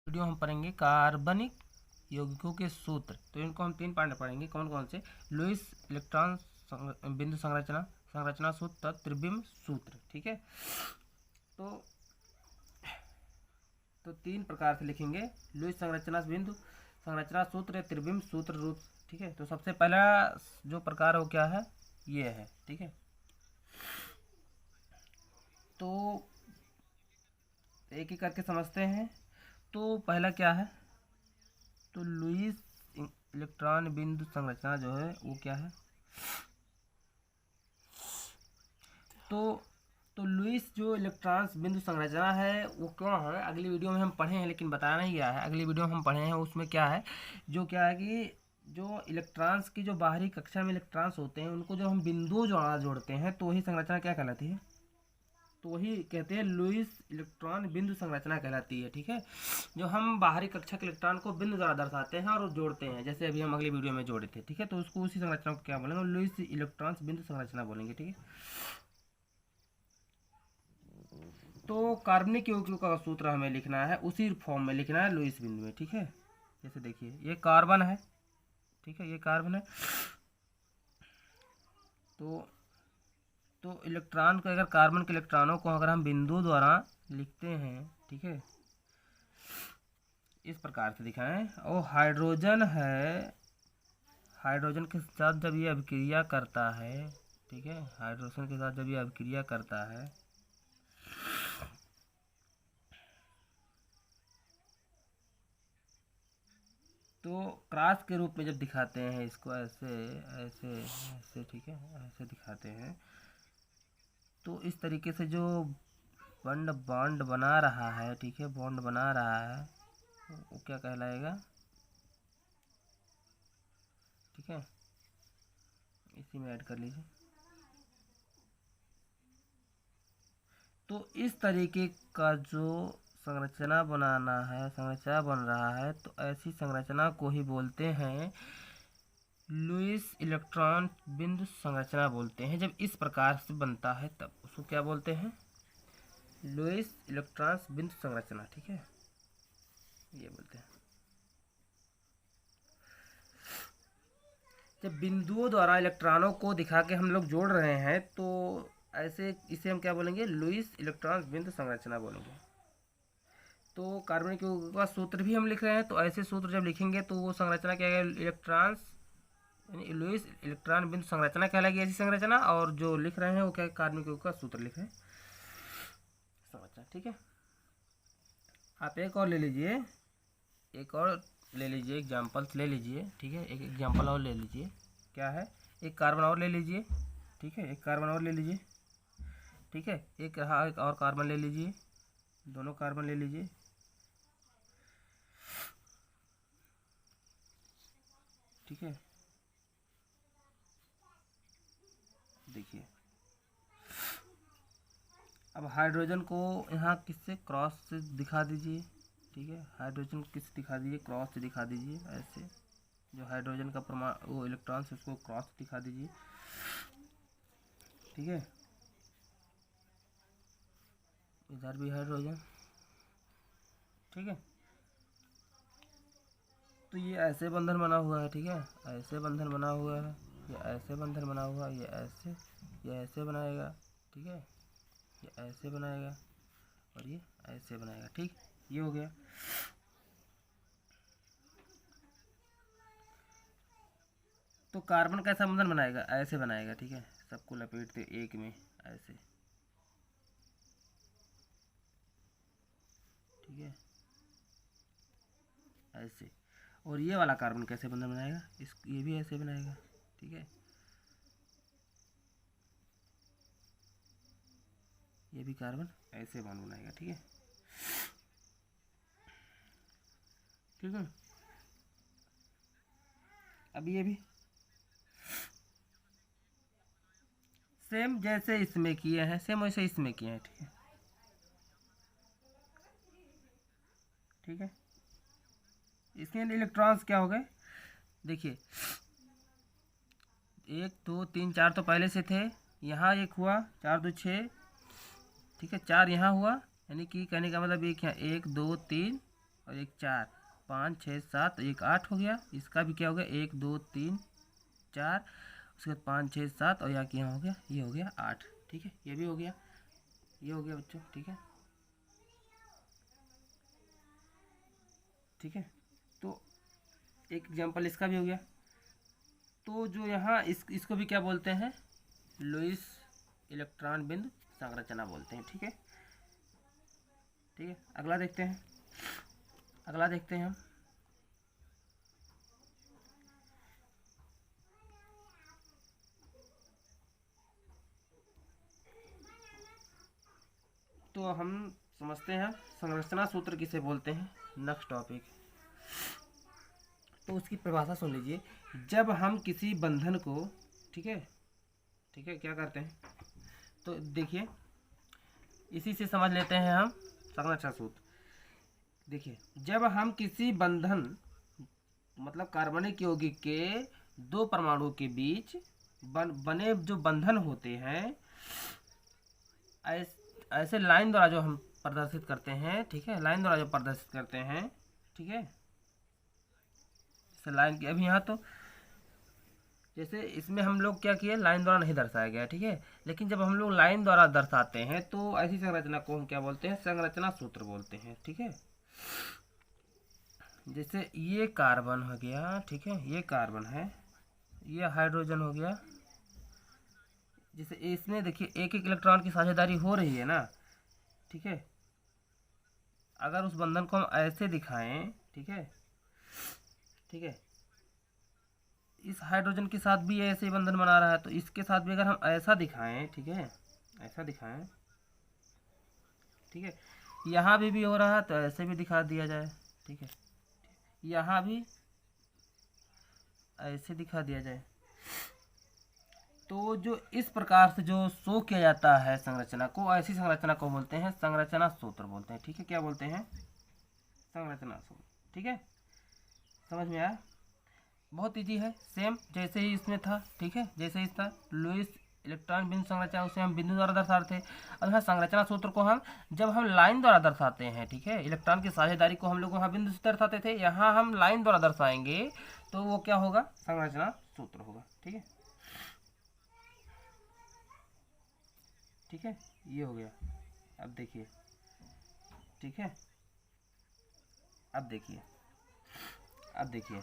Video हम पढ़ेंगे कार्बनिक यौगिकों के सूत्र। तो इनको हम 3 पार्ट में पढ़ेंगे। कौन कौन से? लुईस इलेक्ट्रॉन बिंदु संरचना, संरचना सूत्र, त्रिविम सूत्र। ठीक है, तो 3 प्रकार से लिखेंगे। लुईस संरचना बिंदु संरचना सूत्र या त्रिविम सूत्र रूप। ठीक है, तो सबसे पहला जो प्रकार है वो क्या है? ये है। ठीक है, तो एक एक करके समझते हैं। तो पहला क्या है? तो लुईस इलेक्ट्रॉन बिंदु संरचना जो है वो क्या है? तो लुईस जो इलेक्ट्रॉन बिंदु संरचना है वो क्यों है, अगली वीडियो में हम पढ़े हैं, लेकिन बताया नहीं गया है। अगली वीडियो में हम पढ़े हैं, उसमें क्या है, जो क्या है कि जो इलेक्ट्रॉन्स की जो बाहरी कक्षा में इलेक्ट्रॉन्स होते हैं उनको जो हम बिंदु जोड़ते हैं तो वही संरचना क्या कहलाती है? तो वही कहते हैं लुईस इलेक्ट्रॉन बिंदु संरचना कहलाती है। ठीक है, जो हम बाहरी कक्षा के इलेक्ट्रॉन को बिंदु द्वारा दर्शाते हैं और जोड़ते हैं, जैसे अभी हम अगली वीडियो में जोड़े थे। ठीक है, तो उसको उसी संरचना को क्या बोलेंगे? लुईस इलेक्ट्रॉन बिंदु संरचना बोलेंगे। ठीक है, तो कार्बनिक यौगिकों का सूत्र हमें लिखना है, उसी फॉर्म में लिखना है लुईस बिंदु में। ठीक है, जैसे देखिए ये कार्बन है। ठीक है, ये कार्बन है। तो इलेक्ट्रॉन को, अगर कार्बन के इलेक्ट्रॉनों को अगर हम बिंदु द्वारा लिखते हैं, ठीक है, इस प्रकार से दिखाएं, और हाइड्रोजन है, हाइड्रोजन के साथ जब ये अभिक्रिया करता है, ठीक है, हाइड्रोजन के साथ जब ये अभिक्रिया करता है तो क्रॉस के रूप में जब दिखाते हैं इसको, ऐसे ऐसे ऐसे, ठीक है, ऐसे दिखाते हैं, तो इस तरीके से जो बॉन्ड बना रहा है, ठीक है, बॉन्ड बना रहा है, वो क्या कहलाएगा? ठीक है, इसी में ऐड कर लीजिए। तो इस तरीके का जो संरचना बनाना है, संरचना बन रहा है, तो ऐसी संरचना को ही बोलते हैं लुईस इलेक्ट्रॉन बिंदु संरचना बोलते हैं। जब इस प्रकार से बनता है तब उसको क्या बोलते हैं? लुईस इलेक्ट्रॉन बिंदु संरचना। ठीक है, ये बोलते हैं। जब बिंदुओं द्वारा इलेक्ट्रॉनों को दिखा के हम लोग जोड़ रहे हैं तो ऐसे इसे हम क्या बोलेंगे? लुईस इलेक्ट्रॉन बिंदु संरचना बोलेंगे। तो कार्बनिक यौगिकों का सूत्र भी हम लिख रहे हैं, तो ऐसे सूत्र जब लिखेंगे तो वो संरचना क्या है? इलेक्ट्रॉन्स यानी लुईस इलेक्ट्रॉन बिंदु संरचना कहलाएगी ऐसी संरचना, और जो लिख रहे हैं वो क्या है? कार्बनिक यौगिक का सूत्र लिख रहे हैं, संरचना। ठीक है, आप एक और ले लीजिए, एक और ले लीजिए, एग्जाम्पल्स ले लीजिए। ठीक है, एक एग्जाम्पल और ले लीजिए। क्या है? एक कार्बन और ले लीजिए। ठीक है, एक कार्बन और ले लीजिए। ठीक है, एक रहा, एक और कार्बन ले लीजिए, दोनों कार्बन ले लीजिए। ठीक है, देखिए अब हाइड्रोजन को यहाँ किससे क्रॉस से दिखा दीजिए। ठीक है, हाइड्रोजन को किससे दिखा दीजिए? क्रॉस से दिखा दीजिए। ऐसे जो हाइड्रोजन का परमाणु वो इलेक्ट्रॉन से उसको क्रॉस से दिखा दीजिए। ठीक है, इधर भी हाइड्रोजन। ठीक है, तो ये ऐसे बंधन बना हुआ है। ठीक है, ऐसे बंधन बना हुआ है, ये ऐसे बंधन बना हुआ है, ये ऐसे बनाएगा। ठीक है, ये ऐसे बनाएगा और ये ऐसे बनाएगा। ठीक, ये हो गया। तो कार्बन कैसा बंधन बनाएगा? ऐसे बनाएगा। ठीक है, सबको लपेटते एक में ऐसे। ठीक है, ऐसे। और ये वाला कार्बन कैसे बंधन बनाएगा? ये भी ऐसे बनाएगा। ठीक है, ये भी कार्बन ऐसे बॉन्ड बनाएगा। ठीक है, ठीक है, अब ये भी सेम जैसे इसमें किए हैं, सेम वैसे इसमें किए हैं। ठीक है, ठीक है, इसके इलेक्ट्रॉन्स क्या हो गए? देखिए 1 2 3 4 तो पहले से थे, यहाँ एक हुआ, 4 2 6। ठीक है, 4 यहाँ हुआ, यानी कि कहने का मतलब एक यहाँ 1 2 3 और एक 4, 5 6 7, एक 8 हो गया। इसका भी क्या हो गया, 1 2 3 4, उसके बाद 5 6 7 और यहाँ की यहाँ हो गया, ये हो गया 8। ठीक है, ये भी हो गया, ये हो गया बच्चों। ठीक है, ठीक है, तो एक एग्जांपल इसका भी हो गया। तो जो यहाँ इसको भी क्या बोलते हैं, लुईस इलेक्ट्रॉन बिंदु संरचना बोलते हैं। ठीक है, ठीक है, अगला देखते हैं, अगला देखते हैं हम। तो हम समझते हैं संरचना सूत्र किसे बोलते हैं। नेक्स्ट टॉपिक, तो उसकी परिभाषा सुन लीजिए। जब हम किसी बंधन को, ठीक है, ठीक है, क्या करते हैं, तो देखिए इसी से समझ लेते हैं हम संरचना सूत्र। देखिए, जब हम किसी बंधन मतलब कार्बनिक यौगिक के दो परमाणुओं के बीच बने जो बंधन होते हैं, ऐसे लाइन द्वारा जो हम प्रदर्शित करते हैं, ठीक है, लाइन द्वारा जो प्रदर्शित करते हैं, ठीक है, जैसे लाइन की अभी यहाँ तो जैसे इसमें हम लोग क्या किए, लाइन द्वारा नहीं दर्शाया गया, ठीक है, लेकिन जब हम लोग लाइन द्वारा दर्शाते हैं तो ऐसी संरचना को हम क्या बोलते हैं, संरचना सूत्र बोलते हैं। ठीक है, जैसे ये कार्बन हो गया, ठीक है, ये कार्बन है, ये हाइड्रोजन हो गया। जैसे इसमें देखिए एक एक इलेक्ट्रॉन की साझेदारी हो रही है ना, ठीक है, अगर उस बंधन को हम ऐसे दिखाएं, ठीक है, ठीक है, इस हाइड्रोजन के साथ भी ऐसे ही बंधन बना रहा है, तो इसके साथ भी अगर हम ऐसा दिखाएं, ठीक है, ऐसा दिखाएं, ठीक है, यहाँ भी हो रहा है तो ऐसे भी दिखा दिया जाए, ठीक है, यहाँ भी ऐसे दिखा दिया जाए। तो जो इस प्रकार से जो शो किया जाता है संरचना को, ऐसी संरचना को बोलते हैं संरचना सूत्र बोलते हैं। ठीक है, क्या बोलते हैं, संरचना सूत्र। ठीक है, समझ में आया, बहुत इजी है, सेम जैसे ही इसमें था। ठीक है, जैसे ही था लुईस इलेक्ट्रॉन बिंदु संरचना, उसे हम बिंदु द्वारा दर्शाते थे। अब यहाँ संरचना सूत्र को हम जब हम लाइन द्वारा दर्शाते हैं, ठीक है, इलेक्ट्रॉन की साझेदारी को हम लोग वहाँ बिंदु से दर्शाते थे, यहाँ हम लाइन द्वारा दर्शाएंगे तो वो क्या होगा, संरचना सूत्र होगा। ठीक है, ठीक है, ये हो गया। अब देखिए, ठीक है, अब देखिए, अब देखिए,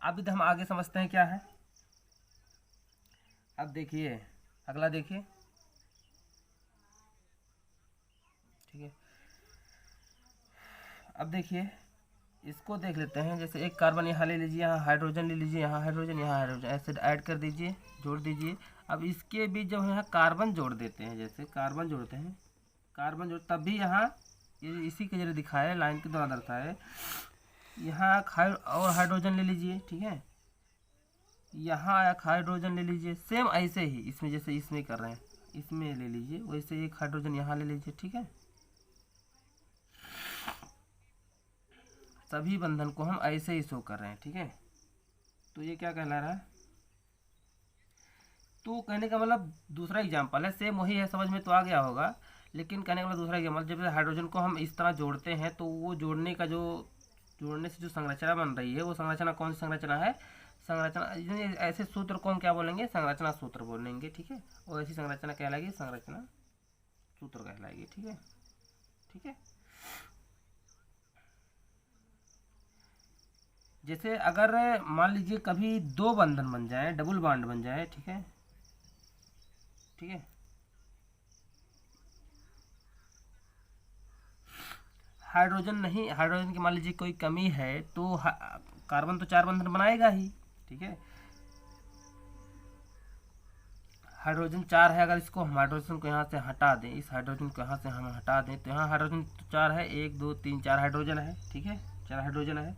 अब हम आगे समझते हैं क्या है। अब देखिए, अगला देखिए, ठीक है, अब देखिए इसको देख लेते हैं। जैसे एक कार्बन यहाँ ले लीजिए, यहाँ हाइड्रोजन ले लीजिए, यहाँ हाइड्रोजन, यहाँ हाइड्रोजन, ऐसे ऐड कर दीजिए, जोड़ दीजिए। अब इसके बीच जब यहाँ कार्बन जोड़ देते हैं, जैसे कार्बन जोड़ते हैं, कार्बन जोड़, तब भी यहाँ इसी के जरिए दिखाया है, लाइन के द्वारा दर्शाया है। यहाँ और हाइड्रोजन ले लीजिए, ठीक है, यहाँ एक हाइड्रोजन ले लीजिए, सेम ऐसे ही इसमें जैसे इसमें कर रहे हैं, इसमें ले लीजिए, वैसे एक हाइड्रोजन यहाँ ले लीजिए। ठीक है, सभी बंधन को हम ऐसे ही शो कर रहे हैं। ठीक है, तो ये क्या कहला रहा है, तो कहने का मतलब दूसरा एग्जाम्पल है, सेम वही है, समझ में तो आ गया होगा, लेकिन कहने का मतलब दूसरा एग्जाम्पल, जब हाइड्रोजन को हम इस तरह जोड़ते हैं तो वो जोड़ने से जो संरचना बन रही है, वो संरचना कौन सी संरचना है, संरचना, ऐसे सूत्र को हम क्या बोलेंगे, संरचना सूत्र बोलेंगे। ठीक है, और ऐसी संरचना कहलाएगी संरचना सूत्र कहलाएगी। ठीक है, ठीक है, जैसे अगर मान लीजिए कभी दो बंधन बन जाए, डबल बॉन्ड बन जाए, ठीक है, ठीक है, हाइड्रोजन नहीं, हाइड्रोजन की मान लीजिए कोई कमी है तो कार्बन तो 4 बंधन बनाएगा ही। ठीक है, हाइड्रोजन 4 है, अगर इसको हम हाइड्रोजन को यहाँ से हटा दें, इस हाइड्रोजन को यहाँ से हम हटा दें, तो यहाँ हाइड्रोजन तो 4 है, 1 2 3 4 हाइड्रोजन है। ठीक है, 4 हाइड्रोजन है।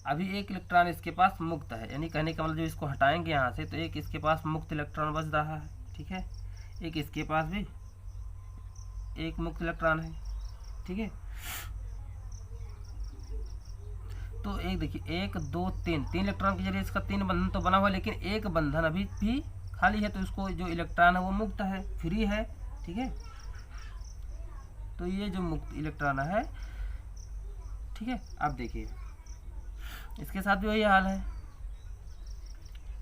अभी एक इलेक्ट्रॉन इसके पास मुक्त है, यानी कहने का मतलब जो इसको हटाएंगे यहाँ से तो एक इसके पास मुक्त इलेक्ट्रॉन बच रहा है। ठीक है, एक इसके पास भी एक मुक्त इलेक्ट्रॉन है। ठीक है, तो एक देखिए 1 2 3 इलेक्ट्रॉन के जरिए इसका 3 बंधन तो बना हुआ, लेकिन एक बंधन अभी भी खाली है, तो इसको जो इलेक्ट्रॉन है वो मुक्त है, फ्री है। ठीक है, तो ये जो मुक्त इलेक्ट्रॉन है, ठीक है। अब देखिए इसके साथ भी वही हाल है।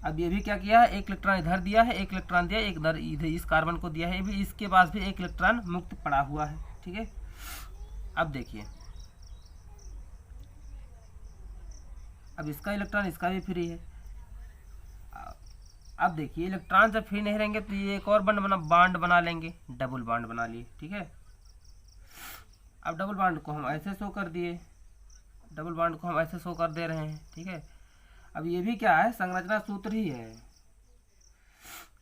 अब ये भी क्या किया है, एक इलेक्ट्रॉन इधर दिया है, एक इलेक्ट्रॉन दिया, एक इधर इधर इस कार्बन को दिया है, भी इसके पास भी एक इलेक्ट्रॉन मुक्त पड़ा हुआ है, ठीक है। अब देखिए अब इसका इलेक्ट्रॉन इसका भी फ्री है। अब देखिए इलेक्ट्रॉन जब फ्री नहीं रहेंगे तो ये एक और बांड बना लेंगे, डबल बांड बना लिए, ठीक है। अब डबल बांड को हम ऐसे शो कर दिए, डबल बांड को हम ऐसे शो कर दे रहे हैं, ठीक है। अब ये भी क्या है, संरचना सूत्र ही है।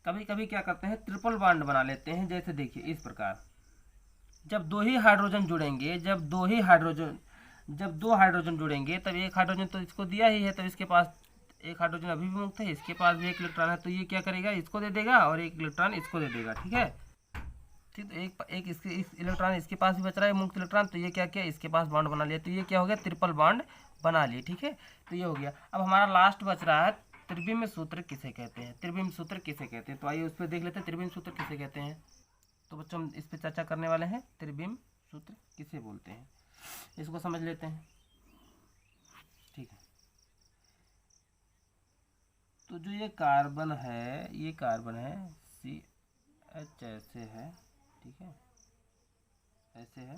कभी कभी क्या करते हैं, ट्रिपल बांड बना लेते हैं। जैसे देखिए इस प्रकार, जब दो हाइड्रोजन जुड़ेंगे, जब दो हाइड्रोजन जुड़ेंगे, तब एक हाइड्रोजन तो इसको दिया ही है, तब इसके पास एक हाइड्रोजन अभी भी मुक्त है, इसके पास भी एक इलेक्ट्रॉन है, तो ये क्या करेगा, इसको दे देगा और एक इलेक्ट्रॉन इसको दे देगा, ठीक है। ठीक, तो एक इस इलेक्ट्रॉन इसके पास भी बच रहा है मुक्त इलेक्ट्रॉन, तो ये क्या किया, इसके पास बॉन्ड बना लिया, तो ये क्या हो गया, ट्रिपल बॉन्ड बना लिए, ठीक है। तो ये हो गया। अब हमारा लास्ट बच रहा है, त्रिविम सूत्र किसे कहते हैं, त्रिविम सूत्र किसे कहते हैं। तो आइए उस पर देख लेते हैं त्रिविम सूत्र किसे कहते हैं। तो बच्चों हम इस पर चर्चा करने वाले हैं, त्रिविम सूत्र किसे बोलते हैं, इसको समझ लेते हैं, ठीक है। तो जो ये कार्बन है, ये कार्बन है CH ऐसे है, ठीक है, ऐसे है।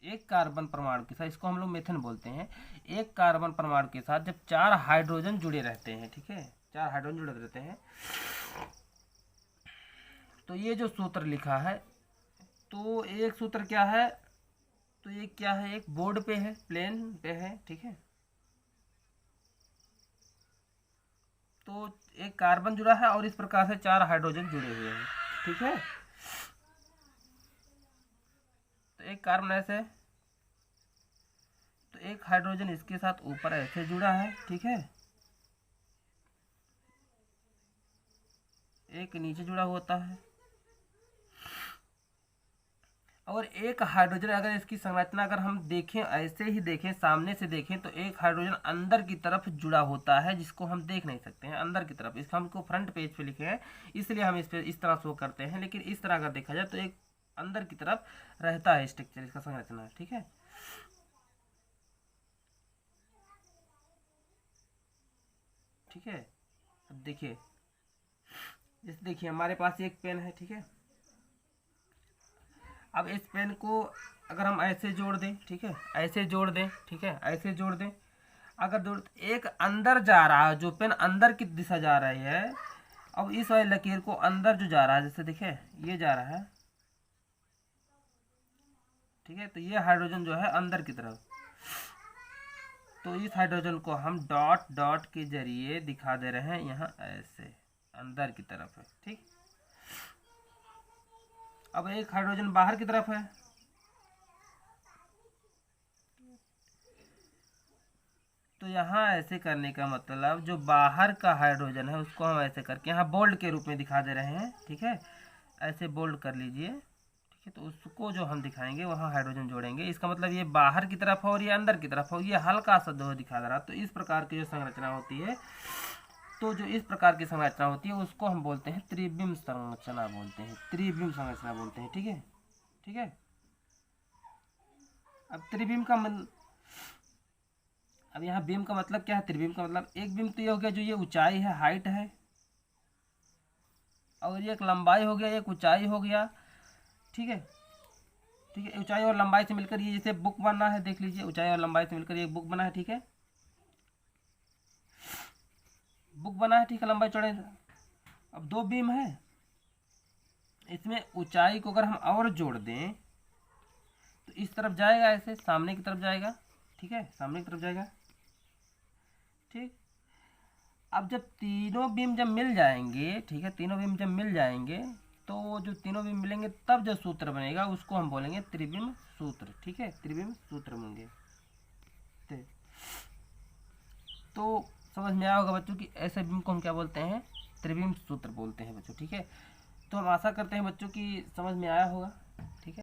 एक कार्बन परमाणु के साथ, इसको हम लोग मेथन बोलते हैं, एक कार्बन परमाणु के साथ जब 4 हाइड्रोजन जुड़े रहते हैं, ठीक है, 4 हाइड्रोजन जुड़े रहते हैं, तो ये जो सूत्र लिखा है, तो एक सूत्र क्या है, तो ये क्या है, एक बोर्ड पे है, प्लेन पे है, ठीक है। तो एक कार्बन जुड़ा है और इस प्रकार से 4 हाइड्रोजन जुड़े हुए हैं, ठीक है। तो एक कार्बन ऐसे, तो एक हाइड्रोजन इसके साथ ऊपर ऐसे जुड़ा है, ठीक है, एक नीचे जुड़ा होता है, और एक हाइड्रोजन, अगर इसकी संरचना अगर हम देखें, ऐसे ही देखें, सामने से देखें, तो एक हाइड्रोजन अंदर की तरफ जुड़ा होता है, जिसको हम देख नहीं सकते हैं, अंदर की तरफ। इसको हमको फ्रंट पेज पे लिखे हैं, इसलिए हम इस पे इस तरह शो करते हैं, लेकिन इस तरह अगर देखा जाए तो एक अंदर की तरफ रहता है स्ट्रक्चर, इसका संरचना, ठीक है। ठीक है, अब देखिए, जैसे देखिए हमारे पास एक पेन है, ठीक है। अब इस पेन को अगर हम ऐसे जोड़ दें, ठीक है, ऐसे जोड़ दें, ठीक है, ऐसे जोड़ दें, अगर जोड़, एक अंदर जा रहा है, जो पेन अंदर की दिशा जा रही है, अब इस वाली लकीर को अंदर जो जा रहा है, जैसे देखिए ये जा रहा है, ठीक है, तो ये हाइड्रोजन जो है अंदर की तरफ, तो इस हाइड्रोजन को हम डॉट डॉट के जरिए दिखा दे रहे हैं, यहाँ ऐसे अंदर की तरफ है, ठीक। अब एक हाइड्रोजन बाहर की तरफ है, तो यहाँ ऐसे करने का मतलब जो बाहर का हाइड्रोजन है उसको हम ऐसे करके यहाँ बोल्ड के रूप में दिखा दे रहे हैं, ठीक है, ऐसे बोल्ड कर लीजिए, ठीक है। तो उसको जो हम दिखाएंगे वहाँ हाइड्रोजन जोड़ेंगे, इसका मतलब ये बाहर की तरफ हो और ये अंदर की तरफ हो, ये हल्का सा दो दिखा दे रहा। तो इस प्रकार की जो संरचना होती है, तो जो इस प्रकार की संरचना होती है उसको हम बोलते हैं त्रिविम संरचना बोलते हैं, त्रिविम संरचना बोलते हैं, ठीक है, ठीक है। अब त्रिविम का अब यहाँ बीम का मतलब क्या है, त्रिविम का मतलब, एक बीम तो ये हो गया जो ये ऊंचाई है, हाइट है, और ये एक लंबाई हो गया, एक ऊंचाई हो गया, ठीक है, ठीक है। ऊंचाई और लंबाई से मिलकर ये जैसे बुक बना है, देख लीजिए, ऊंचाई और लंबाई से मिलकर ये बुक बना है, ठीक है, बुक बना है, ठीक है, लंबाई चौड़ाई। अब दो बीम है, इसमें ऊंचाई को अगर हम और जोड़ दें तो इस तरफ जाएगा, ऐसे सामने की तरफ जाएगा, ठीक है, सामने की तरफ जाएगा, ठीक। अब जब तीनों बीम जब मिल जाएंगे, ठीक है, तीनों बीम जब मिल जाएंगे, तो जो तीनों बीम मिलेंगे तब जो सूत्र बनेगा उसको हम बोलेंगे त्रिविम सूत्र, ठीक है, त्रिविम सूत्र बनेंगे। तो समझ में आया होगा बच्चों कि ऐसे बीम को हम क्या बोलते हैं, त्रिविम सूत्र बोलते हैं बच्चों, ठीक है। तो हम आशा करते हैं बच्चों की समझ में आया होगा, ठीक है।